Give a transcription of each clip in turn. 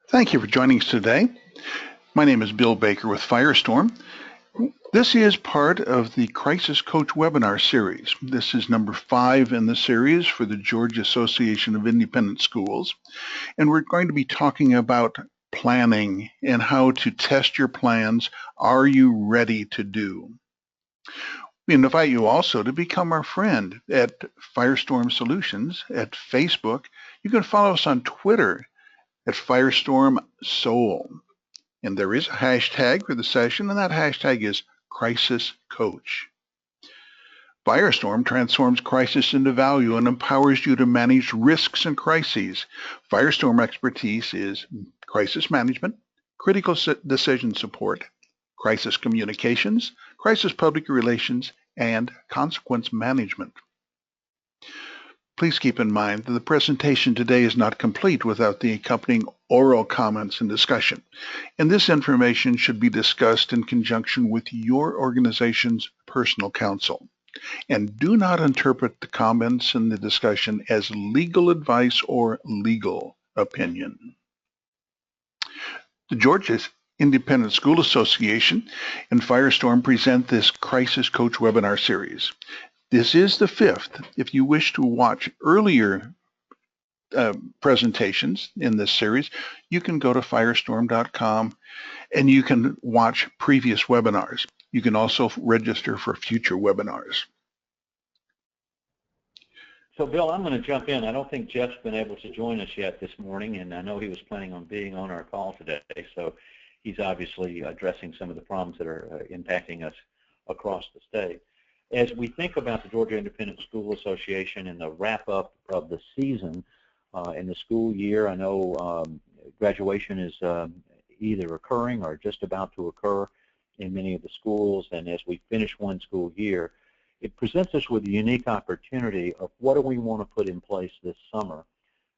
Thank you for joining us today. My name is Bill Baker with Firestorm. This is part of the Crisis Coach webinar series. This is number 5 in the series for the Georgia Association of Independent Schools. And we're going to be talking about planning and how to test your plans. Are you ready to do? We invite you also to become our friend at Firestorm Solutions at Facebook. You can follow us on Twitter at Firestorm Soul. And there is a hashtag for the session, and that hashtag is Crisis Coach. Firestorm transforms crisis into value and empowers you to manage risks and crises. Firestorm expertise is crisis management, critical decision support, crisis communications, crisis public relations, and consequence management. Please keep in mind that the presentation today is not complete without the accompanying oral comments and discussion, and this information should be discussed in conjunction with your organization's personal counsel. And do not interpret the comments in the discussion as legal advice or legal opinion. The Georgia Independent School Association and Firestorm present this Crisis Coach webinar series. This is the 5th. If you wish to watch earlier presentations in this series, you can go to firestorm.com and you can watch previous webinars. You can also register for future webinars. So, Bill, I'm going to jump in. I don't think Jeff's been able to join us yet this morning, and I know he was planning on being on our call today, so he's obviously addressing some of the problems that are impacting us across the state. As we think about the Georgia Independent School Association and the wrap-up of the season in the school year, I know graduation is either occurring or just about to occur in many of the schools, and as we finish one school year, it presents us with a unique opportunity of what do we want to put in place this summer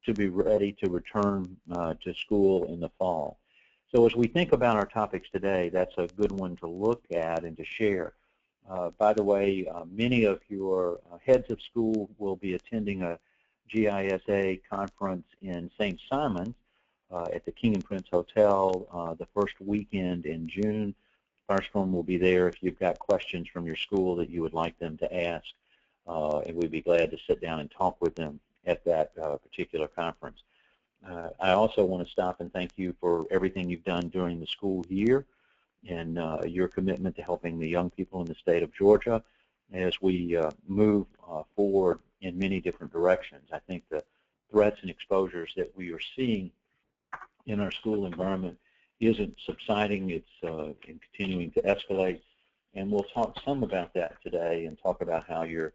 to be ready to return to school in the fall. So as we think about our topics today, that's a good one to look at and to share. By the way, many of your heads of school will be attending a GISA conference in St. Simons at the King and Prince Hotel the first weekend in June. Firestorm will be there if you've got questions from your school that you would like them to ask, and we'd be glad to sit down and talk with them at that particular conference. I also want to stop and thank you for everything you've done during the school year and your commitment to helping the young people in the state of Georgia as we move forward in many different directions. I think the threats and exposures that we are seeing in our school environment isn't subsiding, it's continuing to escalate, and we'll talk some about that today and talk about how you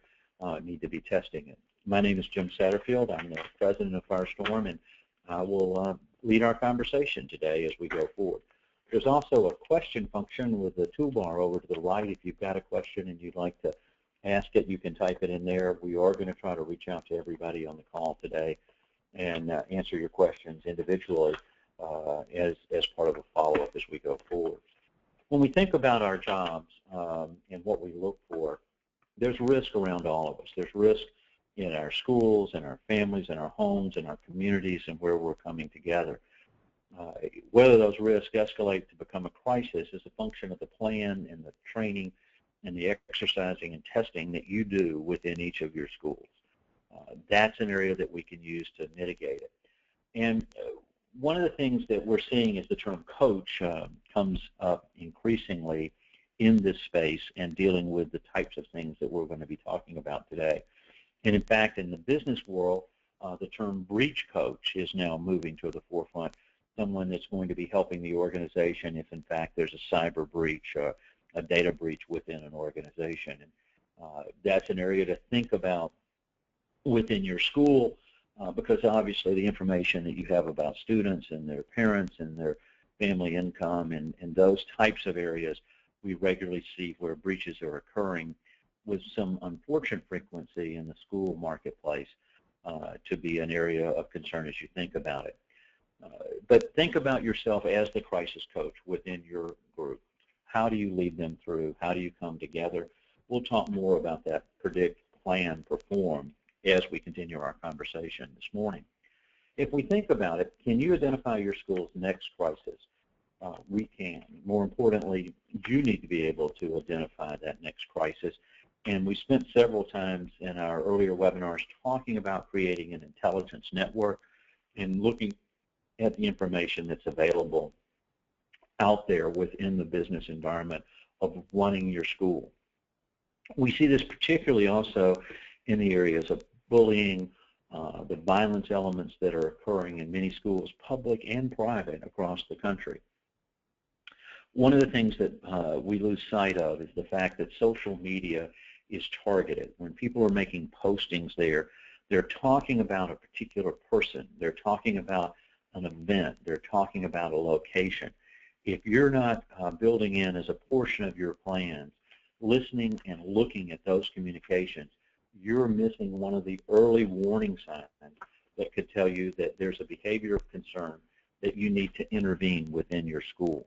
need to be testing it. My name is Jim Satterfield. I'm the president of Firestorm, and I will lead our conversation today as we go forward. There's also a question function with the toolbar over to the right. If you've got a question and you'd like to ask it, you can type it in there. We are going to try to reach out to everybody on the call today and answer your questions individually as part of a follow-up as we go forward. When we think about our jobs and what we look for, there's risk around all of us. There's risk in our schools, in our families, in our homes, in our communities, and where we're coming together. Whether those risks escalate to become a crisis is a function of the plan and the training and the exercising and testing that you do within each of your schools. That's an area that we can use to mitigate it. And one of the things that we're seeing is the term coach comes up increasingly in this space and dealing with the types of things that we're going to be talking about today. And in fact, in the business world, the term breach coach is now moving to the forefront, someone that's going to be helping the organization if in fact there's a cyber breach, a data breach within an organization. And that's an area to think about within your school, because obviously the information that you have about students and their parents and their family income and those types of areas, we regularly see where breaches are occurring with some unfortunate frequency in the school marketplace to be an area of concern as you think about it. But think about yourself as the crisis coach within your group. How do you lead them through? How do you come together? We'll talk more about that predict, plan, perform as we continue our conversation this morning. If we think about it, can you identify your school's next crisis? We can. More importantly, you need to be able to identify that next crisis. And we spent several times in our earlier webinars talking about creating an intelligence network and looking at the information that's available out there within the business environment of running your school. We see this particularly also in the areas of bullying, the violence elements that are occurring in many schools, public and private, across the country. One of the things that we lose sight of is the fact that social media is targeted. When people are making postings there, they're talking about a particular person. They're talking about an event. They're talking about a location. If you're not building in as a portion of your plans, listening and looking at those communications, you're missing one of the early warning signs that could tell you that there's a behavior of concern that you need to intervene within your school.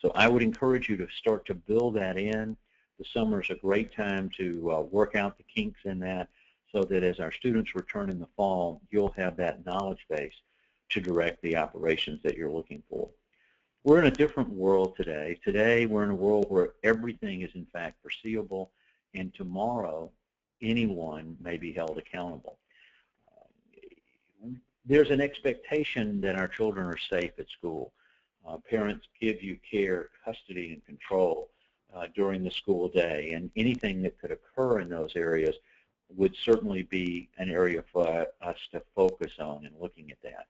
So I would encourage you to start to build that in. The summer is a great time to work out the kinks in that, so that as our students return in the fall, you'll have that knowledge base to direct the operations that you're looking for. We're in a different world today. Today we're in a world where everything is in fact foreseeable, and tomorrow anyone may be held accountable. There's an expectation that our children are safe at school. Parents give you care, custody, and control during the school day, and anything that could occur in those areas would certainly be an area for us to focus on in looking at that.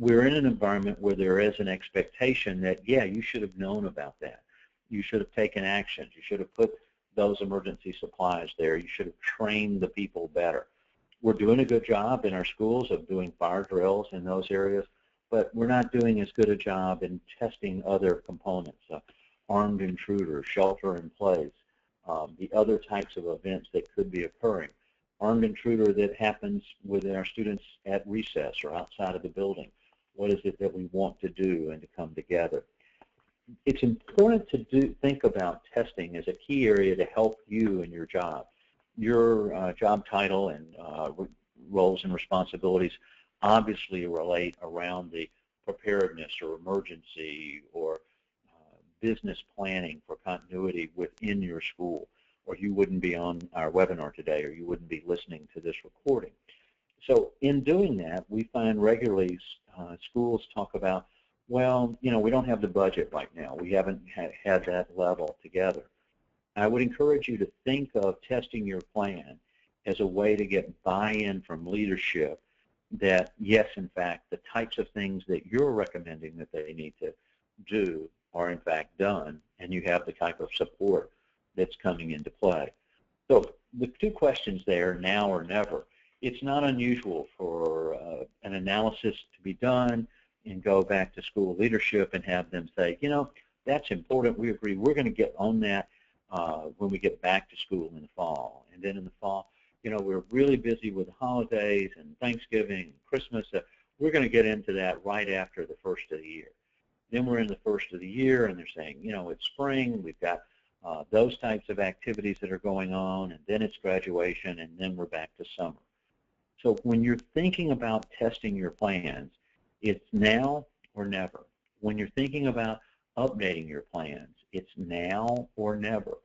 We're in an environment where there is an expectation that, yeah, you should have known about that. You should have taken actions. You should have put those emergency supplies there. You should have trained the people better. We're doing a good job in our schools of doing fire drills in those areas, but we're not doing as good a job in testing other components, armed intruders, shelter in place, the other types of events that could be occurring. Armed intruder that happens within our students at recess or outside of the building. What is it that we want to do and to come together? It's important to think about testing as a key area to help you in your job. Your job title and roles and responsibilities obviously relate around the preparedness or emergency or business planning for continuity within your school, or you wouldn't be on our webinar today, or you wouldn't be listening to this recording. So in doing that, we find regularly schools talk about, well, you know, we don't have the budget right now. We haven't had that level together. I would encourage you to think of testing your plan as a way to get buy-in from leadership that, yes, in fact, the types of things that you're recommending that they need to do are in fact done, and you have the type of support that's coming into play. So the two questions there, now or never, it's not unusual for an analysis to be done and go back to school leadership and have them say, you know, that's important, we agree, we're going to get on that when we get back to school in the fall. And then in the fall, you know, we're really busy with holidays and Thanksgiving and Christmas. We're going to get into that right after the first of the year. Then we're in the first of the year, and they're saying, you know, it's spring, we've got those types of activities that are going on, and then it's graduation, and then we're back to summer. So when you're thinking about testing your plans, it's now or never. When you're thinking about updating your plans, it's now or never.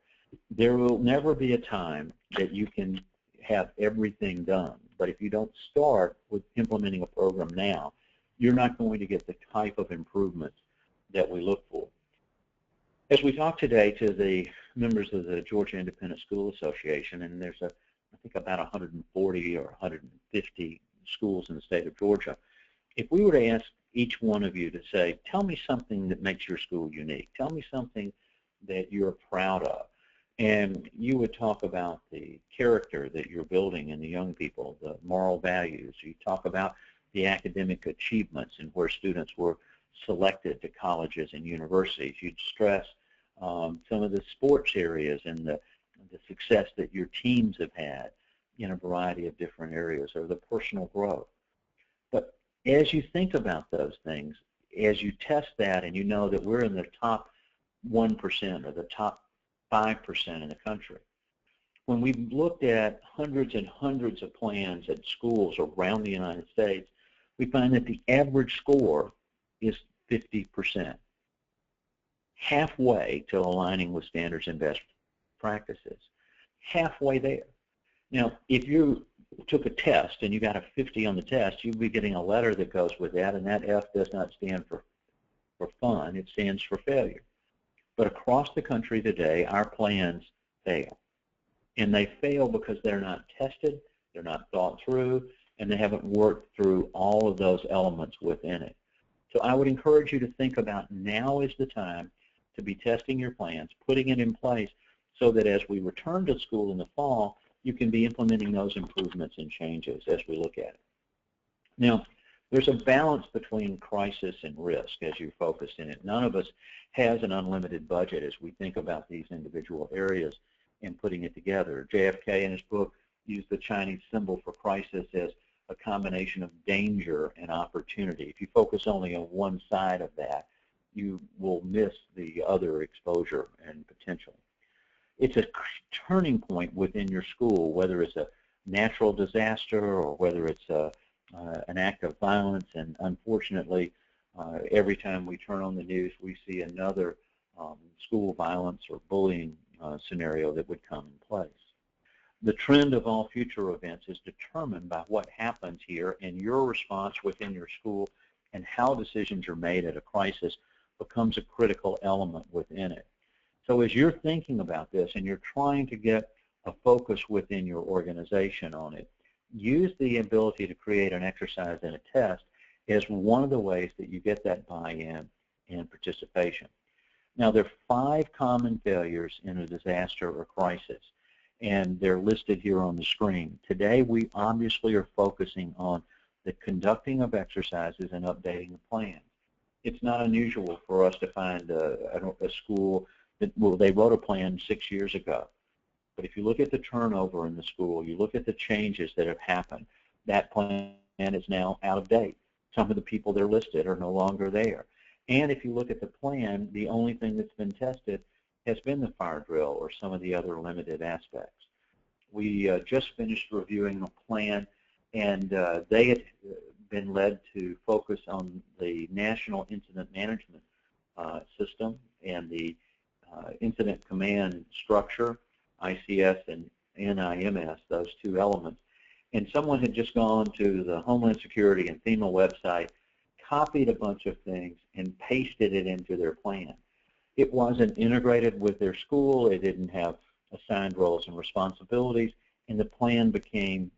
There will never be a time that you can have everything done, but if you don't start with implementing a program now, you're not going to get the type of improvements that we look for. As we talk today to the members of the Georgia Independent School Association, and there's I think about 140 or 150 schools in the state of Georgia, if we were to ask each one of you to say, tell me something that makes your school unique, tell me something that you're proud of, and you would talk about the character that you're building in the young people, the moral values, you talk about the academic achievements and where students were selected to colleges and universities, you'd stress some of the sports areas and the success that your teams have had in a variety of different areas, or the personal growth. But as you think about those things, as you test that and you know that we're in the top 1% or the top 5% in the country, when we've looked at hundreds and hundreds of plans at schools around the United States, we find that the average score is 50%, halfway to aligning with standards and best practices, halfway there. Now, if you took a test and you got a 50 on the test, you'd be getting a letter that goes with that, and that F does not stand for fun, it stands for failure. But across the country today, our plans fail. And they fail because they're not tested, they're not thought through, and they haven't worked through all of those elements within it. So I would encourage you to think about now is the time to be testing your plans, putting it in place so that as we return to school in the fall, you can be implementing those improvements and changes as we look at it. Now, there's a balance between crisis and risk as you focus in it. None of us has an unlimited budget as we think about these individual areas and putting it together. JFK in his book used the Chinese symbol for crisis as a combination of danger and opportunity. If you focus only on one side of that, you will miss the other exposure and potential. It's a turning point within your school, whether it's a natural disaster or whether it's an act of violence, and unfortunately, every time we turn on the news, we see another school violence or bullying scenario that would come in place. The trend of all future events is determined by what happens here, and your response within your school and how decisions are made at a crisis becomes a critical element within it. So as you're thinking about this and you're trying to get a focus within your organization on it, use the ability to create an exercise and a test as one of the ways that you get that buy-in and participation. Now, there are 5 common failures in a disaster or crisis, and they're listed here on the screen. Today, we obviously are focusing on the conducting of exercises and updating the plan. It's not unusual for us to find a school that, well, they wrote a plan 6 years ago. But if you look at the turnover in the school, you look at the changes that have happened, that plan is now out of date. Some of the people that are listed are no longer there. And if you look at the plan, the only thing that's been tested has been the fire drill or some of the other limited aspects. We just finished reviewing a plan, and they had been led to focus on the National Incident Management System and the Incident Command Structure, ICS and NIMS, those 2 elements. And someone had just gone to the Homeland Security and FEMA website, copied a bunch of things, and pasted it into their plan. It wasn't integrated with their school, it didn't have assigned roles and responsibilities, and the plan became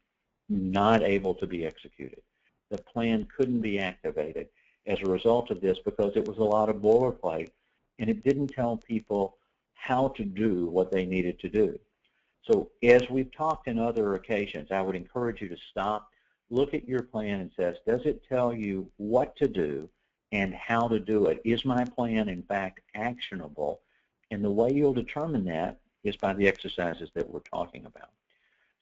not able to be executed. The plan couldn't be activated as a result of this because it was a lot of boilerplate, and it didn't tell people how to do what they needed to do. So as we've talked in other occasions, I would encourage you to stop, look at your plan and says, does it tell you what to do and how to do it? Is my plan, in fact, actionable? And the way you'll determine that is by the exercises that we're talking about.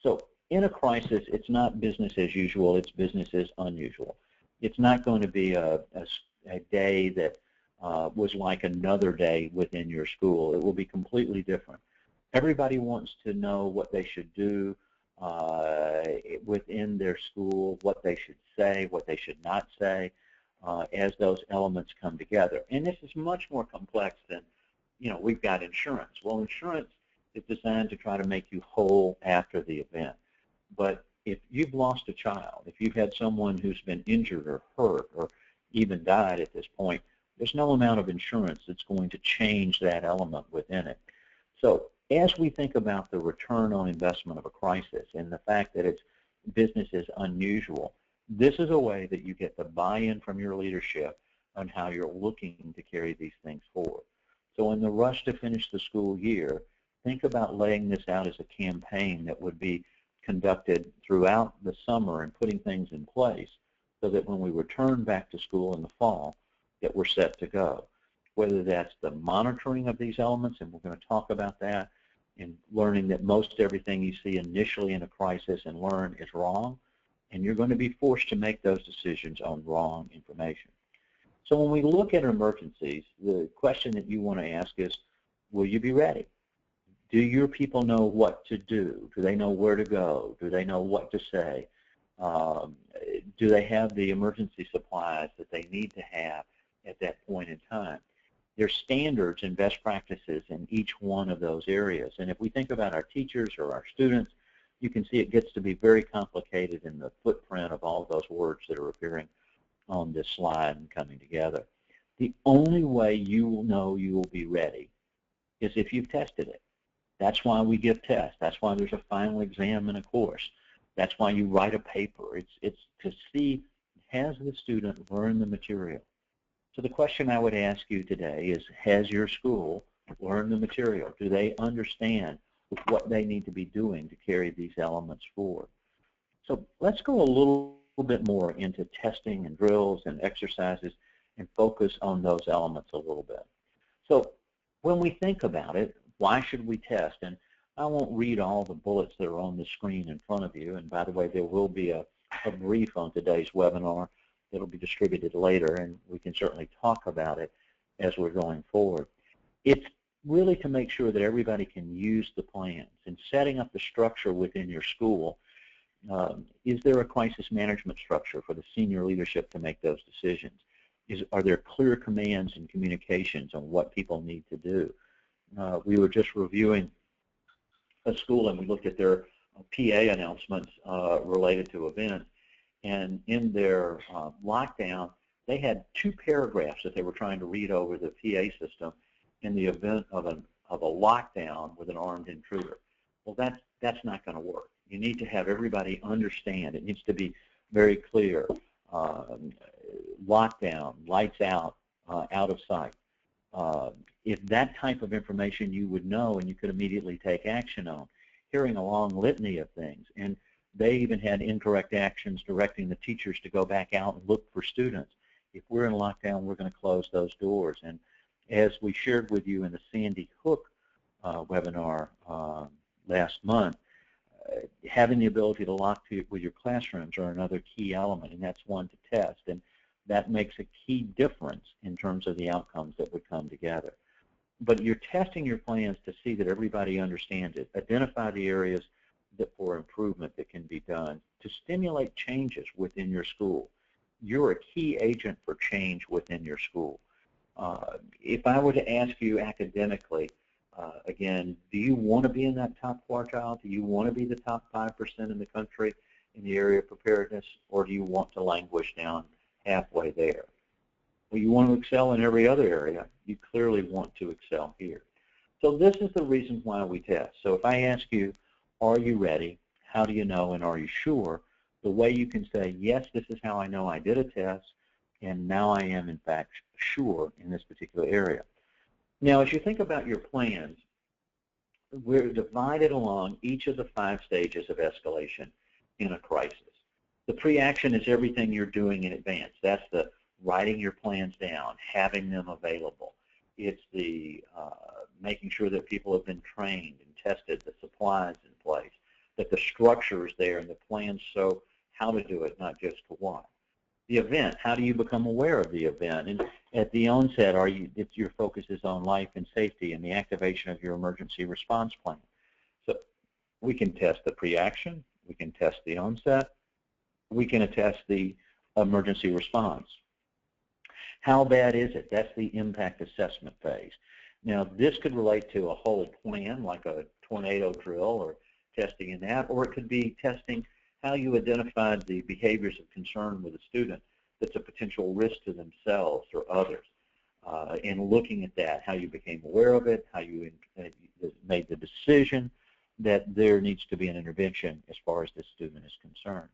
So in a crisis, it's not business as usual, it's business as unusual. It's not going to be a day that was like another day within your school. It will be completely different. Everybody wants to know what they should do within their school, what they should say, what they should not say, as those elements come together. And this is much more complex than, you know, we've got insurance. Well, insurance is designed to try to make you whole after the event. But if you've lost a child, if you've had someone who's been injured or hurt or even died at this point, there's no amount of insurance that's going to change that element within it. So as we think about the return on investment of a crisis and the fact that it's business is unusual, this is a way that you get the buy-in from your leadership on how you're looking to carry these things forward. So in the rush to finish the school year, think about laying this out as a campaign that would be conducted throughout the summer and putting things in place so that when we return back to school in the fall, that we're set to go. Whether that's the monitoring of these elements, and we're going to talk about that, and learning that most everything you see initially in a crisis and learn is wrong, and you're going to be forced to make those decisions on wrong information. So when we look at emergencies, the question that you want to ask is, will you be ready? Do your people know what to do? Do they know where to go? Do they know what to say? Um, do they have the emergency supplies that they need to have at that point in time? There's standards and best practices in each one of those areas. And if we think about our teachers or our students, you can see it gets to be very complicated in the footprint of all of those words that are appearing on this slide and coming together. The only way you will know you will be ready is if you've tested it. That's why we give tests. That's why there's a final exam in a course. That's why you write a paper. It's to see, has the student learned the material? So the question I would ask you today is, has your school learned the material? Do they understand what they need to be doing to carry these elements forward? So let's go a little bit more into testing and drills and exercises and focus on those elements a little bit. So when we think about it, why should we test? And I won't read all the bullets that are on the screen in front of you. And by the way, there will be a brief on today's webinar that'll be distributed later, and we can certainly talk about it as we're going forward. It's really to make sure that everybody can use the plans and setting up the structure within your school. Is there a crisis management structure for the senior leadership to make those decisions? Are there clear commands and communications on what people need to do? We were just reviewing a school and we looked at their PA announcements related to events. And in their lockdown, they had 2 paragraphs that they were trying to read over the PA system in the event of a lockdown with an armed intruder. Well, that's not going to work. You need to have everybody understand. It needs to be very clear. Lockdown, lights out, out of sight. If that type of information you would know and you could immediately take action on, hearing a long litany of things. And they even had incorrect actions directing the teachers to go back out and look for students. If we're in lockdown, we're going to close those doors. And as we shared with you in the Sandy Hook webinar last month, having the ability to lock with your classrooms are another key element, and that's one to test. And that makes a key difference in terms of the outcomes that would come together. But you're testing your plans to see that everybody understands it. Identify the areas for improvement that can be done to stimulate changes within your school. You're a key agent for change within your school. If I were to ask you academically, again, do you want to be in that top quartile? Do you want to be the top 5% in the country in the area of preparedness, or do you want to languish down halfway there? Well, you want to excel in every other area. You clearly want to excel here. So this is the reason why we test. So if I ask you, are you ready? How do you know? And are you sure? The way you can say, yes, this is how I know I did a test, and now I am, in fact, sure in this particular area. Now, as you think about your plans, we're divided along each of the 5 stages of escalation in a crisis. The pre-action is everything you're doing in advance. That's the writing your plans down, having them available. It's the making sure that people have been trained and tested, the supplies in place, that the structure is there and the plans show how to do it, not just to what. The event, how do you become aware of the event? And at the onset, if your focus is on life and safety and the activation of your emergency response plan. So we can test the pre-action, we can test the onset, we can test the emergency response. How bad is it? That's the impact assessment phase. Now, this could relate to a whole plan, like a tornado drill or testing in that, or it could be testing how you identified the behaviors of concern with a student that's a potential risk to themselves or others, and looking at that, how you became aware of it, how you made the decision that there needs to be an intervention as far as the student is concerned.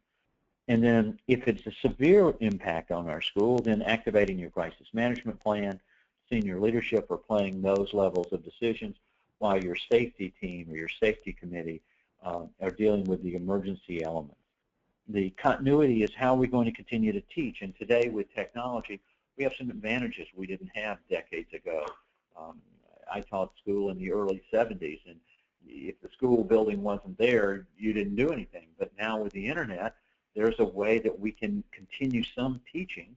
And then if it's a severe impact on our school, then activating your crisis management plan, senior leadership are playing those levels of decisions while your safety team or your safety committee are dealing with the emergency elements. The continuity is how we're going to continue to teach. And today with technology, we have some advantages we didn't have decades ago. I taught school in the early 70s, and if the school building wasn't there, you didn't do anything. But now with the internet, there's a way that we can continue some teaching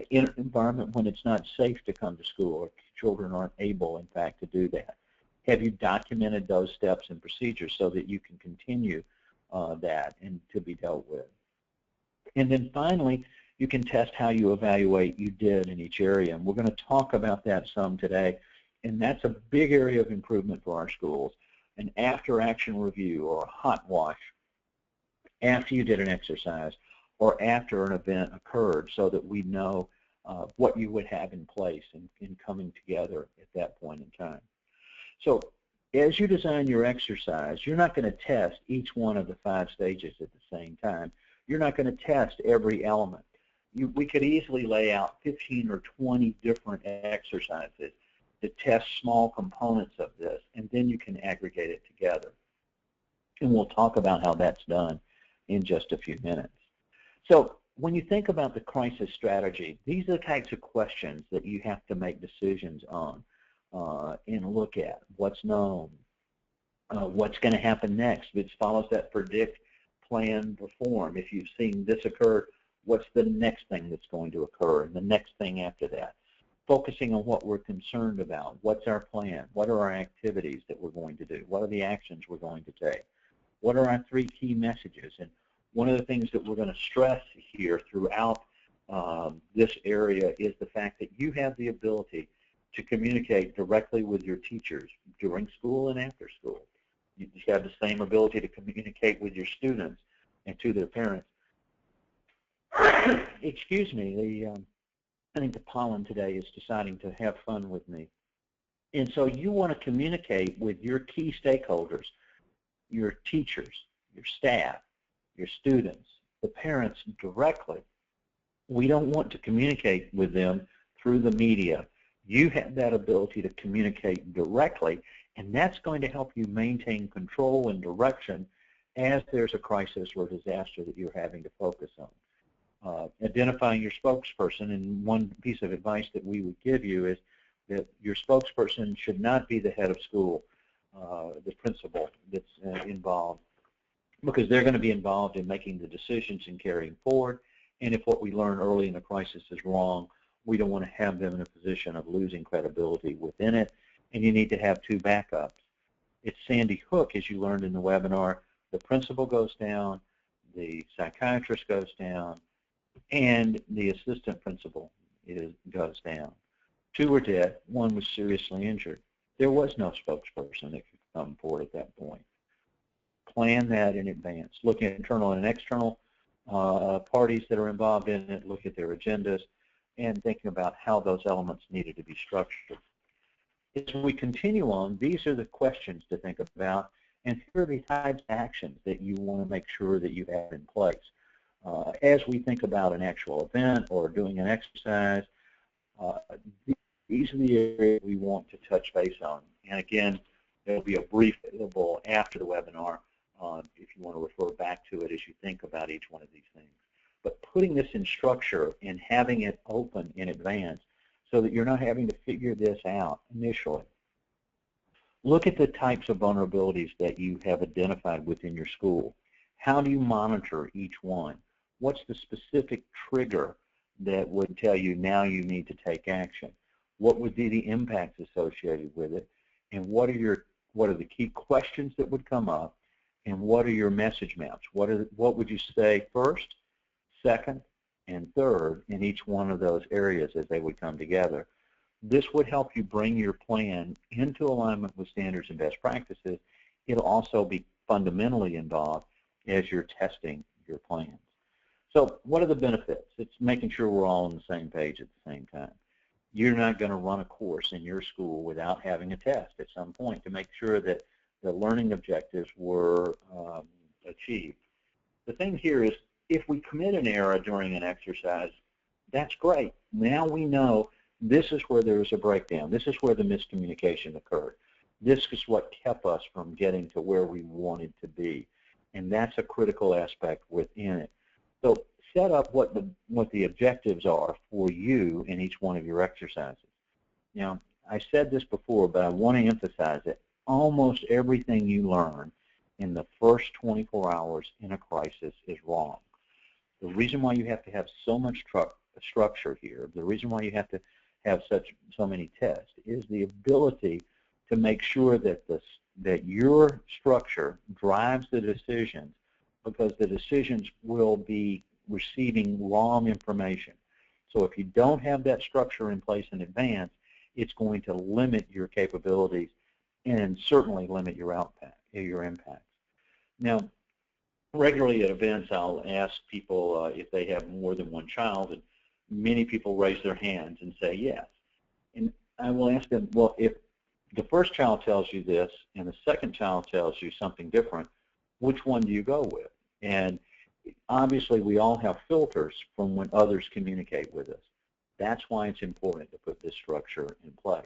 in an environment when it's not safe to come to school or children aren't able, in fact, to do that. Have you documented those steps and procedures so that you can continue that and to be dealt with? And then finally, you can test how you evaluate you did in each area. And we're going to talk about that some today. And that's a big area of improvement for our schools. An after-action review or a hot wash after you did an exercise or after an event occurred, so that we know what you would have in place in coming together at that point in time. So as you design your exercise, you're not going to test each one of the 5 stages at the same time. You're not going to test every element. We could easily lay out 15 or 20 different exercises to test small components of this, and then you can aggregate it together. And we'll talk about how that's done in just a few minutes. So when you think about the crisis strategy, these are the types of questions that you have to make decisions on and look at. What's known, what's going to happen next, which follows that predict, plan, perform. If you've seen this occur, what's the next thing that's going to occur, and the next thing after that? Focusing on what we're concerned about. What's our plan? What are our activities that we're going to do? What are the actions we're going to take? What are our 3 key messages? And one of the things that we're going to stress here throughout this area is the fact that you have the ability to communicate directly with your teachers during school and after school. You just have the same ability to communicate with your students and to their parents. Excuse me, I think the pollen today is deciding to have fun with me. And so you want to communicate with your key stakeholders, your teachers, your staff, your students, the parents directly. We don't want to communicate with them through the media. You have that ability to communicate directly, and that's going to help you maintain control and direction as there's a crisis or disaster that you're having to focus on. Identifying your spokesperson, and one piece of advice that we would give you is that your spokesperson should not be the head of school, the principal that's involved, because they're going to be involved in making the decisions and carrying forward. And if what we learn early in the crisis is wrong, we don't want to have them in a position of losing credibility within it, and you need to have 2 backups. It's Sandy Hook, as you learned in the webinar. The principal goes down, the psychiatrist goes down, and the assistant principal goes down. 2 were dead, 1 was seriously injured. There was no spokesperson that could come forward at that point. Plan that in advance. Look at internal and external parties that are involved in it, look at their agendas, and thinking about how those elements needed to be structured. As we continue on, these are the questions to think about, and here are the types of actions that you want to make sure that you have in place. As we think about an actual event or doing an exercise, these are the areas we want to touch base on. And again, there will be a brief available after the webinar if you want to refer back to it as you think about each one of these things. But putting this in structure and having it open in advance so that you're not having to figure this out initially. Look at the types of vulnerabilities that you have identified within your school. How do you monitor each one? What's the specific trigger that would tell you now you need to take action? What would be the impacts associated with it? And what are the key questions that would come up? And what are your message maps? What would you say first, second, and third in each one of those areas as they would come together? This would help you bring your plan into alignment with standards and best practices. It'll also be fundamentally involved as you're testing your plans. So what are the benefits? It's making sure we're all on the same page at the same time. You're not going to run a course in your school without having a test at some point to make sure that the learning objectives were achieved. The thing here is, if we commit an error during an exercise, that's great. Now we know this is where there was a breakdown. This is where the miscommunication occurred. This is what kept us from getting to where we wanted to be. And that's a critical aspect within it. So set up what the objectives are for you in each one of your exercises. Now, I said this before, but I want to emphasize it. Almost everything you learn in the first 24 hours in a crisis is wrong. The reason why you have to have so much structure here, the reason why you have to have so many tests, is the ability to make sure that that your structure drives the decisions, because the decisions will be receiving wrong information. So if you don't have that structure in place in advance, it's going to limit your capabilities and certainly limit your impacts. Now, regularly at events, I'll ask people if they have more than one child, and many people raise their hands and say yes. And I will ask them, well, if the first child tells you this and the second child tells you something different, which one do you go with? And obviously, we all have filters from when others communicate with us. That's why it's important to put this structure in place.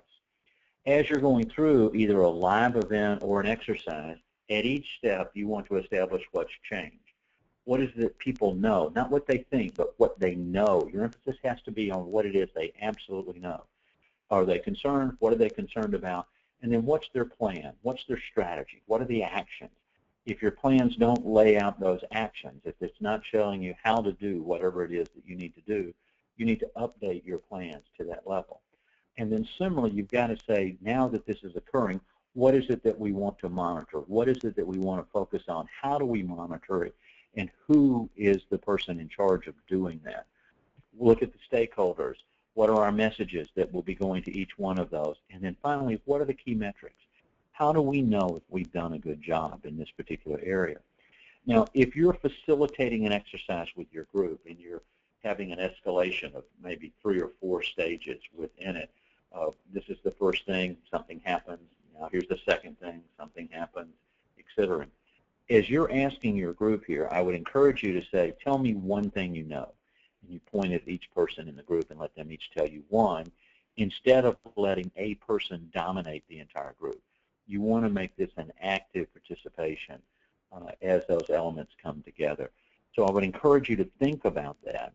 As you're going through either a live event or an exercise, at each step, you want to establish what's changed. What is it that people know? Not what they think, but what they know. Your emphasis has to be on what it is they absolutely know. Are they concerned? What are they concerned about? And then what's their plan? What's their strategy? What are the actions? If your plans don't lay out those actions, if it's not showing you how to do whatever it is that you need to do, you need to update your plans to that level. And then similarly, you've got to say, now that this is occurring, what is it that we want to monitor? What is it that we want to focus on? How do we monitor it? And who is the person in charge of doing that? Look at the stakeholders. What are our messages that will be going to each one of those? And then finally, what are the key metrics? How do we know if we've done a good job in this particular area? Now, if you're facilitating an exercise with your group and you're having an escalation of maybe 3 or 4 stages within it, this is the first thing, something happens. Now, here's the second thing, something happens, etc. As you're asking your group here, I would encourage you to say, tell me one thing you know. And you point at each person in the group and let them each tell you one, instead of letting a person dominate the entire group. You want to make this an active participation as those elements come together. So I would encourage you to think about that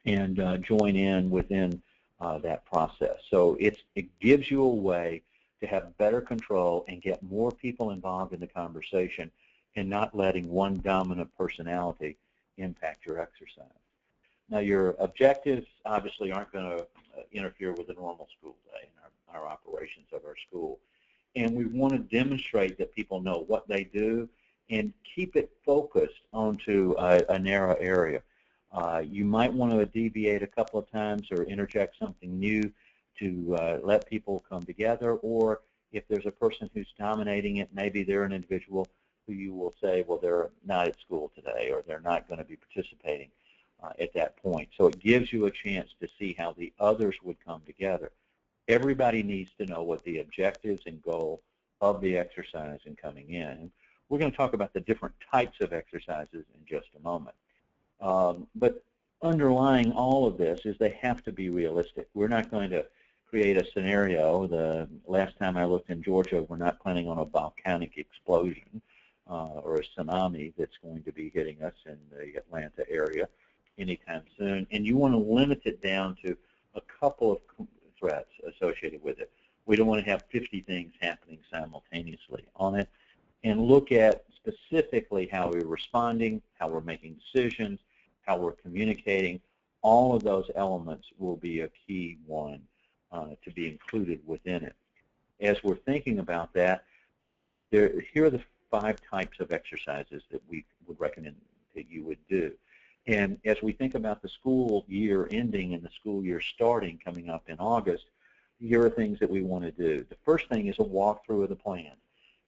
and join in within that process. So it gives you a way to have better control and get more people involved in the conversation and not letting one dominant personality impact your exercise. Now, your objectives obviously aren't going to interfere with the normal school day and our operations of our school. And we want to demonstrate that people know what they do and keep it focused onto a narrow area. You might want to deviate a couple of times or interject something new to let people come together, or if there's a person who's dominating it, maybe they're an individual who you will say, well, they're not at school today, or they're not going to be participating at that point. So it gives you a chance to see how the others would come together. Everybody needs to know what the objectives and goal of the exercise in coming in. We're going to talk about the different types of exercises in just a moment. But underlying all of this is they have to be realistic. We're not going to create a scenario. The last time I looked in Georgia, we're not planning on a volcanic explosion or a tsunami that's going to be hitting us in the Atlanta area anytime soon. And you want to limit it down to a couple of threats associated with it. We don't want to have 50 things happening simultaneously on it. And look at specifically how we're responding, how we're making decisions, how we're communicating. All of those elements will be a key one to be included within it. As we're thinking about that, here are the 5 types of exercises that we would recommend that you would do. And as we think about the school year ending and the school year starting coming up in August, here are things that we want to do. The first thing is a walkthrough of the plan.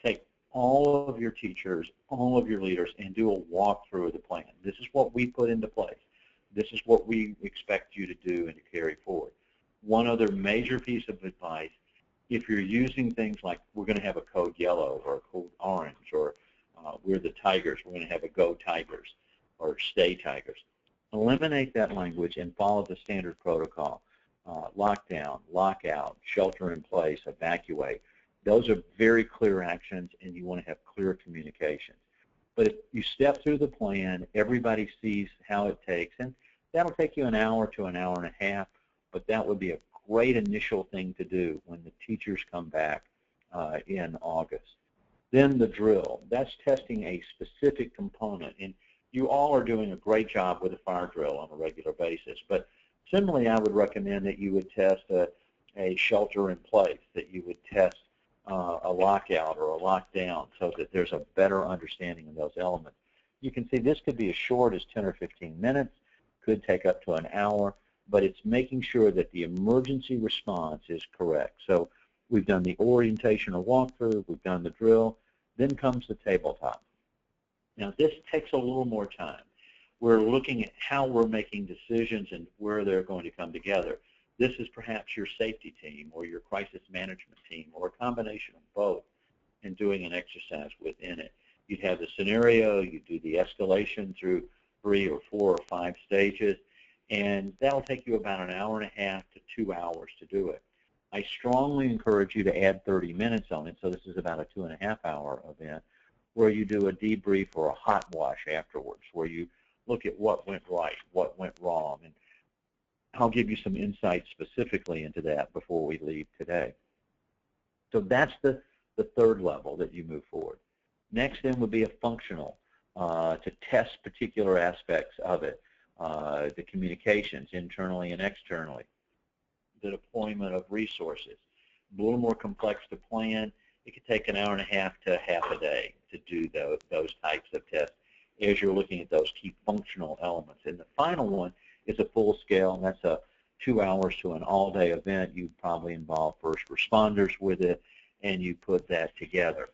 Take all of your teachers, all of your leaders, and do a walkthrough of the plan. This is what we put into place. This is what we expect you to do and to carry forward. One other major piece of advice, if you're using things like we're going to have a code yellow or a code orange, or we're the Tigers, we're going to have a go Tigers or stay Tigers, eliminate that language and follow the standard protocol. Lockdown, lockout, shelter in place, evacuate. Those are very clear actions, and you want to have clear communication. But if you step through the plan, everybody sees how it takes, and that'll take you an hour to an hour and a half, but that would be a great initial thing to do when the teachers come back in August. Then the drill. That's testing a specific component, and you all are doing a great job with a fire drill on a regular basis, but similarly, I would recommend that you would test a shelter in place, that you would test a lockout or a lockdown so that there's a better understanding of those elements. You can see this could be as short as 10 or 15 minutes, could take up to an hour, but it's making sure that the emergency response is correct. So we've done the orientation or walkthrough, we've done the drill, then comes the tabletop. Now this takes a little more time. We're looking at how we're making decisions and where they're going to come together. This is perhaps your safety team or your crisis management team or a combination of both and doing an exercise within it. You'd have the scenario, you do the escalation through 3 or 4 or 5 stages, and that'll take you about an hour and a half to 2 hours to do it. I strongly encourage you to add 30 minutes on it, so this is about a 2.5-hour event, where you do a debrief or a hot wash afterwards, where you look at what went right, what went wrong, and I'll give you some insight specifically into that before we leave today. So that's the third level that you move forward. Next then would be a functional, to test particular aspects of it, the communications internally and externally, the deployment of resources. A little more complex to plan. It could take an hour and a half to half a day to do those types of tests as you're looking at those key functional elements. And the final one is a full scale, and that's a 2 hours to an all-day event. You probably involve first responders with it, and you put that together.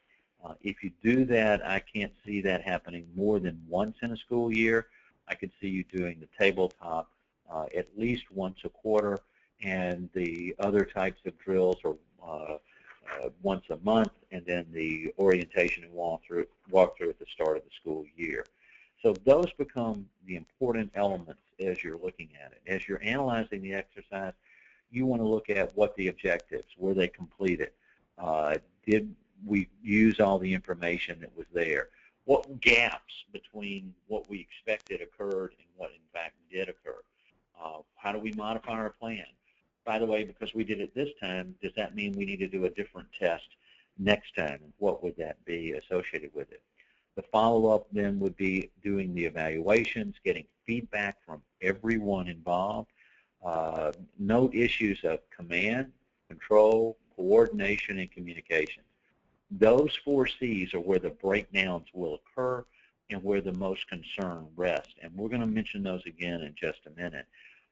If you do that, I can't see that happening more than once in a school year. I could see you doing the tabletop at least once a quarter, and the other types of drills are once a month, and then the orientation and walkthrough at the start of the school year. So those become the important elements as you're looking at it. As you're analyzing the exercise, you want to look at what the objectives, were they completed? Did we use all the information that was there? What gaps between what we expected occurred and what in fact did occur? How do we modify our plan? By the way, because we did it this time, does that mean we need to do a different test next time? And what would that be associated with it? The follow-up then would be doing the evaluations, getting feedback from everyone involved. Note issues of command, control, coordination, and communication. Those 4 C's are where the breakdowns will occur and where the most concern rests. And we're going to mention those again in just a minute.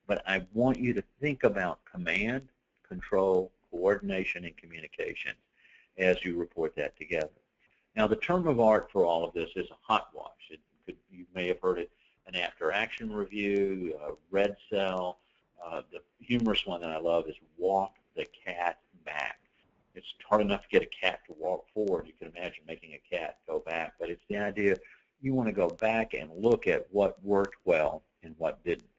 But I want you to think about command, control, coordination, and communication as you report that together. Now, the term of art for all of this is a hot wash. You may have heard it, an after-action review, a red cell. The humorous one that I love is walk the cat back. It's hard enough to get a cat to walk forward. You can imagine making a cat go back. But it's the idea you want to go back and look at what worked well and what didn't.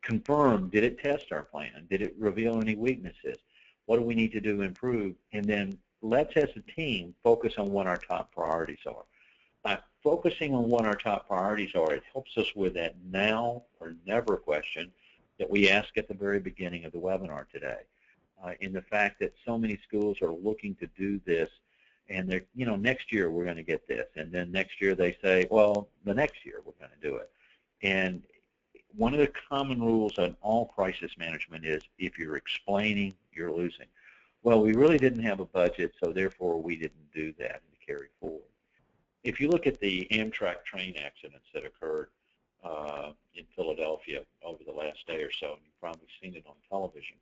Confirm, did it test our plan? Did it reveal any weaknesses? What do we need to do to improve? And then let's, as a team, focus on what our top priorities are. By focusing on what our top priorities are, it helps us with that now or never question that we ask at the very beginning of the webinar today. In the fact that so many schools are looking to do this, and they're, next year we're going to get this, and then next year they say, well, the next year we're going to do it. And one of the common rules on all crisis management is if you're explaining, you're losing. Well, we really didn't have a budget, so therefore we didn't do that and carry forward. If you look at the Amtrak train accidents that occurred in Philadelphia over the last day or so, and you've probably seen it on television,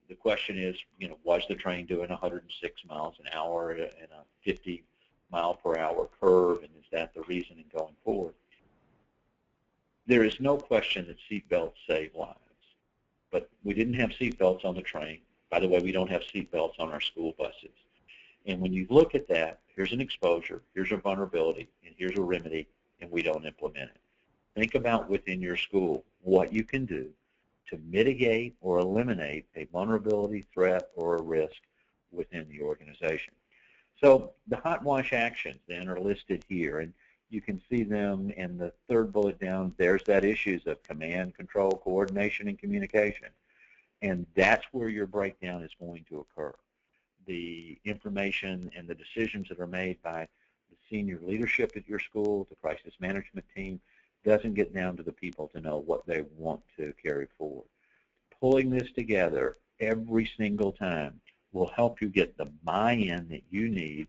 the question is, was the train doing 106 miles an hour in a 50 mile per hour curve, and is that the reasoning going forward? There is no question that seatbelts save lives, but we didn't have seatbelts on the train. By the way, we don't have seatbelts on our school buses. And when you look at that, here's an exposure, here's a vulnerability, and here's a remedy, and we don't implement it. Think about within your school what you can do to mitigate or eliminate a vulnerability, threat, or a risk within the organization. So the hot wash actions then are listed here, and you can see them in the third bullet down. There's that issues of command, control, coordination, and communication. And that's where your breakdown is going to occur. The information and the decisions that are made by the senior leadership at your school, the crisis management team, doesn't get down to the people to know what they want to carry forward. Pulling this together every single time will help you get the buy-in that you need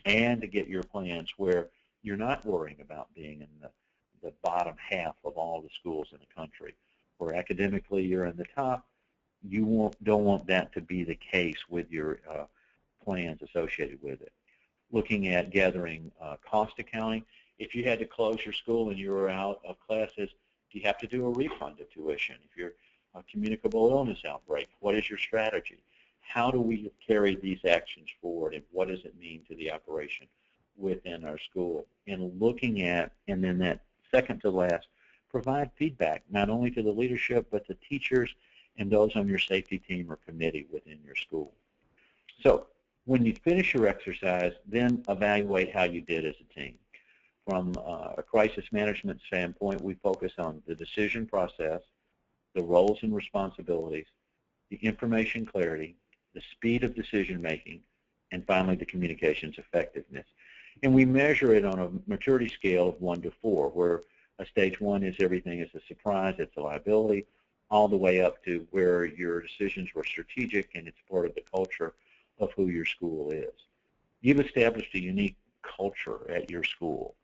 and to get your plans where you're not worrying about being in the bottom half of all the schools in the country. Where academically you're in the top, you don't want that to be the case with your plans associated with it. Looking at gathering cost accounting, if you had to close your school and you were out of classes, do you have to do a refund of tuition? If you're a communicable illness outbreak, what is your strategy? How do we carry these actions forward, and what does it mean to the operation within our school? And looking at, and then that second to last, provide feedback not only to the leadership but to teachers and those on your safety team or committee within your school. So when you finish your exercise, then evaluate how you did as a team. From a crisis management standpoint, we focus on the decision process, the roles and responsibilities, the information clarity, the speed of decision making, and finally the communications effectiveness. And we measure it on a maturity scale of 1 to 4, where a stage 1 is everything is a surprise, it's a liability, all the way up to where your decisions were strategic and it's part of the culture of who your school is. You've established a unique culture at your school.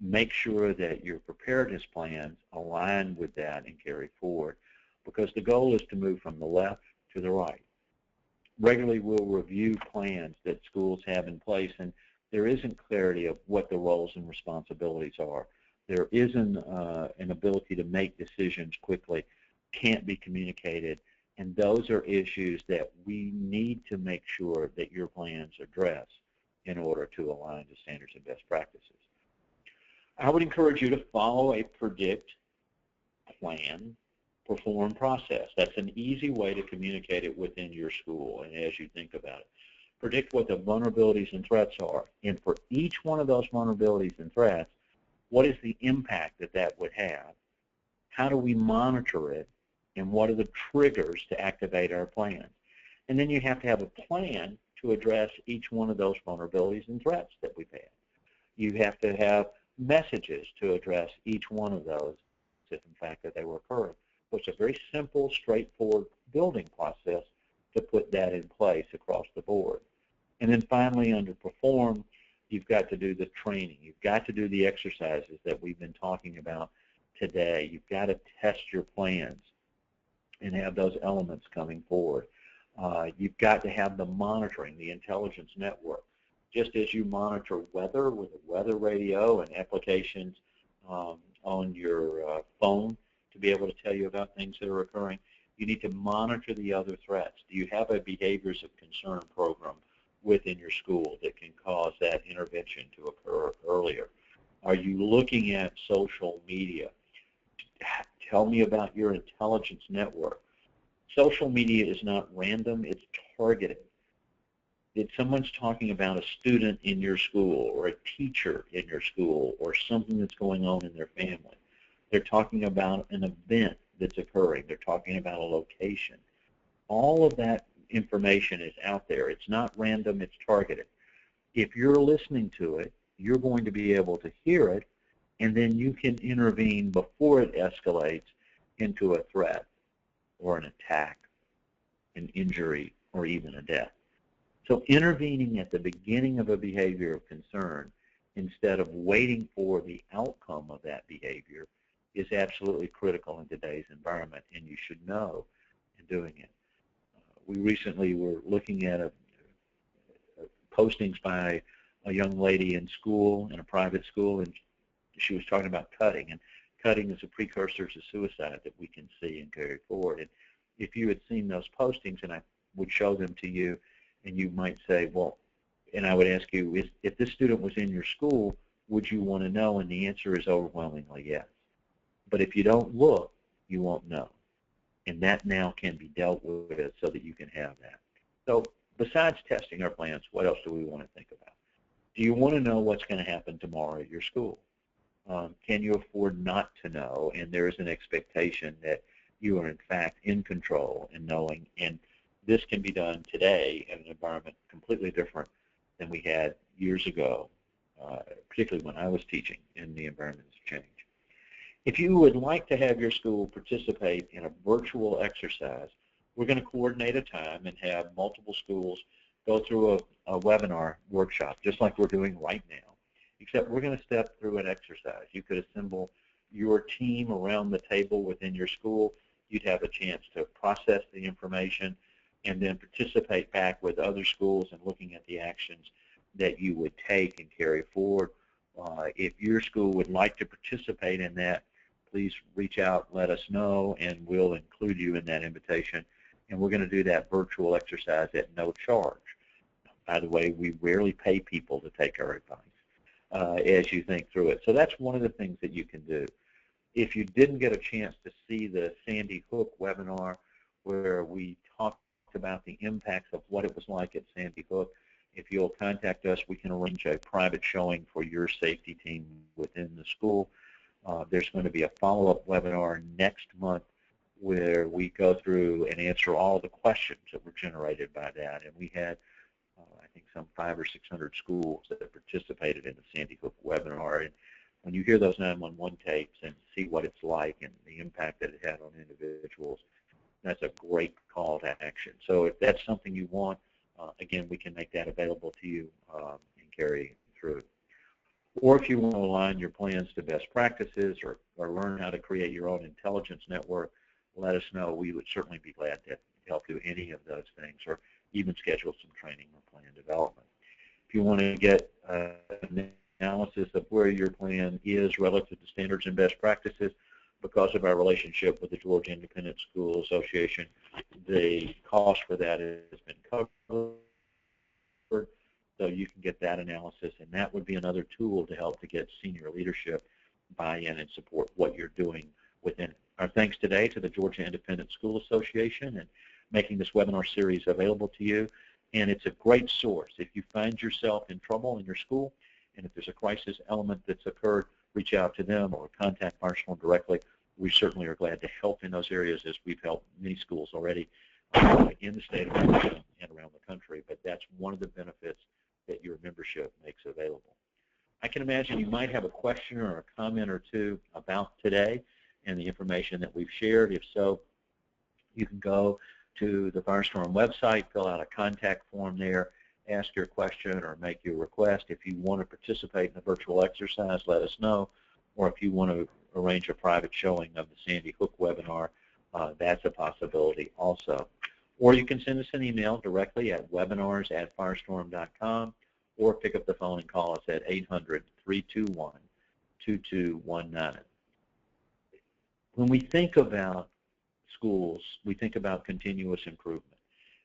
Make sure that your preparedness plans align with that and carry forward, because the goal is to move from the left to the right. Regularly we'll review plans that schools have in place, and there isn't clarity of what the roles and responsibilities are. There isn't an ability to make decisions quickly, can't be communicated, and those are issues that we need to make sure that your plans address in order to align to standards and best practices. I would encourage you to follow a predict, plan, perform process. That's an easy way to communicate it within your school and as you think about it. Predict what the vulnerabilities and threats are, and for each one of those vulnerabilities and threats, what is the impact that that would have? How do we monitor it? And what are the triggers to activate our plans? And then you have to have a plan to address each one of those vulnerabilities and threats that we've had. You have to have messages to address each one of those if in fact that they were occurring. So it's a very simple, straightforward building process to put that in place across the board. And then finally, under perform, you've got to do the training. You've got to do the exercises that we've been talking about today. You've got to test your plans and have those elements coming forward. You've got to have the monitoring, the intelligence network. Just as you monitor weather with a weather radio and applications on your phone to be able to tell you about things that are occurring, you need to monitor the other threats. Do you have a behaviors of concern program within your school that can cause that intervention to occur earlier? Are you looking at social media? Tell me about your intelligence network. Social media is not random, it's targeted. If someone's talking about a student in your school or a teacher in your school or something that's going on in their family, they're talking about an event that's occurring, they're talking about a location. All of that information is out there. It's not random, it's targeted. If you're listening to it, you're going to be able to hear it, and then you can intervene before it escalates into a threat or an attack, an injury, or even a death. So intervening at the beginning of a behavior of concern instead of waiting for the outcome of that behavior is absolutely critical in today's environment, and you should know in doing it. We recently were looking at postings by a young lady in school, in a private school, and she was talking about cutting, and cutting is a precursor to suicide that we can see and carry forward. And if you had seen those postings, and I would show them to you, and you might say, well, and I would ask you, if this student was in your school, would you want to know? And the answer is overwhelmingly yes. But if you don't look, you won't know. And that now can be dealt with so that you can have that. So besides testing our plans, what else do we want to think about? Do you want to know what's going to happen tomorrow at your school? Can you afford not to know? And there is an expectation that you are in fact in control and knowing. And this can be done today in an environment completely different than we had years ago, particularly when I was teaching in the environment of change. If you would like to have your school participate in a virtual exercise, we're going to coordinate a time and have multiple schools go through a webinar workshop, just like we're doing right now. except we're going to step through an exercise. You could assemble your team around the table within your school. You'd have a chance to process the information and then participate back with other schools and looking at the actions that you would take and carry forward. If your school would like to participate in that, please reach out, let us know, and we'll include you in that invitation. And we're going to do that virtual exercise at no charge. By the way, we rarely pay people to take our advice as you think through it. So that's one of the things that you can do. If you didn't get a chance to see the Sandy Hook webinar where we talked about the impacts of what it was like at Sandy Hook, if you'll contact us, we can arrange a private showing for your safety team within the school. There's going to be a follow-up webinar next month where we go through and answer all the questions that were generated by that. And we had, I think, some 500 or 600 schools that participated in the Sandy Hook webinar. And when you hear those 911 tapes and see what it's like and the impact that it had on individuals, that's a great call to action. So if that's something you want, again, we can make that available to you and carry through. Or if you want to align your plans to best practices or learn how to create your own intelligence network, let us know. We would certainly be glad to help do any of those things or even schedule some training or plan development. If you want to get an analysis of where your plan is relative to standards and best practices, because of our relationship with the Georgia Independent School Association, the cost for that has been covered. So you can get that analysis, and that would be another tool to help to get senior leadership buy-in and support what you're doing within it. Our thanks today to the Georgia Independent School Association and making this webinar series available to you. And it's a great source. If you find yourself in trouble in your school, and if there's a crisis element that's occurred, reach out to them or contact Firestone directly. We certainly are glad to help in those areas, as we've helped many schools already in the state of Georgia and around the country. But that's one of the benefits that your membership makes available. I can imagine you might have a question or a comment or two about today and the information that we've shared. If so, you can go to the Firestorm website, fill out a contact form there, ask your question or make your request. If you want to participate in a virtual exercise, let us know. Or if you want to arrange a private showing of the Sandy Hook webinar, that's a possibility also. Or you can send us an email directly at webinars@firestorm.com or pick up the phone and call us at 800-321-2219. When we think about schools, we think about continuous improvement.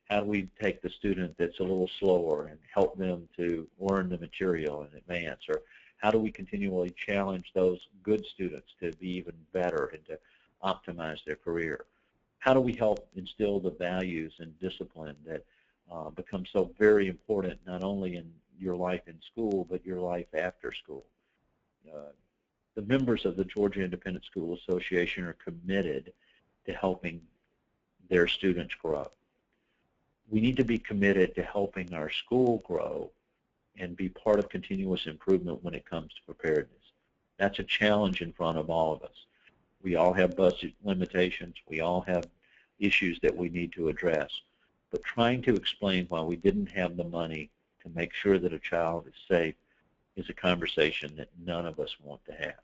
How do we take the student that's a little slower and help them to learn the material and advance? Or how do we continually challenge those good students to be even better and to optimize their career? How do we help instill the values and discipline that become so very important not only in your life in school, but your life after school? The members of the Georgia Independent School Association are committed to helping their students grow. We need to be committed to helping our school grow and be part of continuous improvement when it comes to preparedness. That's a challenge in front of all of us. We all have budget limitations. We all have issues that we need to address. But trying to explain why we didn't have the money to make sure that a child is safe is a conversation that none of us want to have.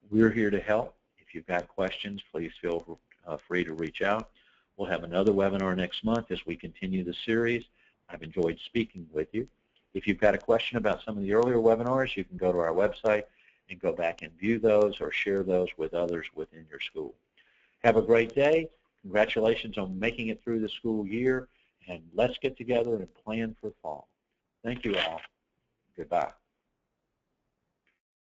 We're here to help. If you've got questions, please feel free to reach out. We'll have another webinar next month as we continue the series. I've enjoyed speaking with you. If you've got a question about some of the earlier webinars, you can go to our website and go back and view those or share those with others within your school. Have a great day. Congratulations on making it through the school year, and let's get together and plan for fall. Thank you all. Goodbye.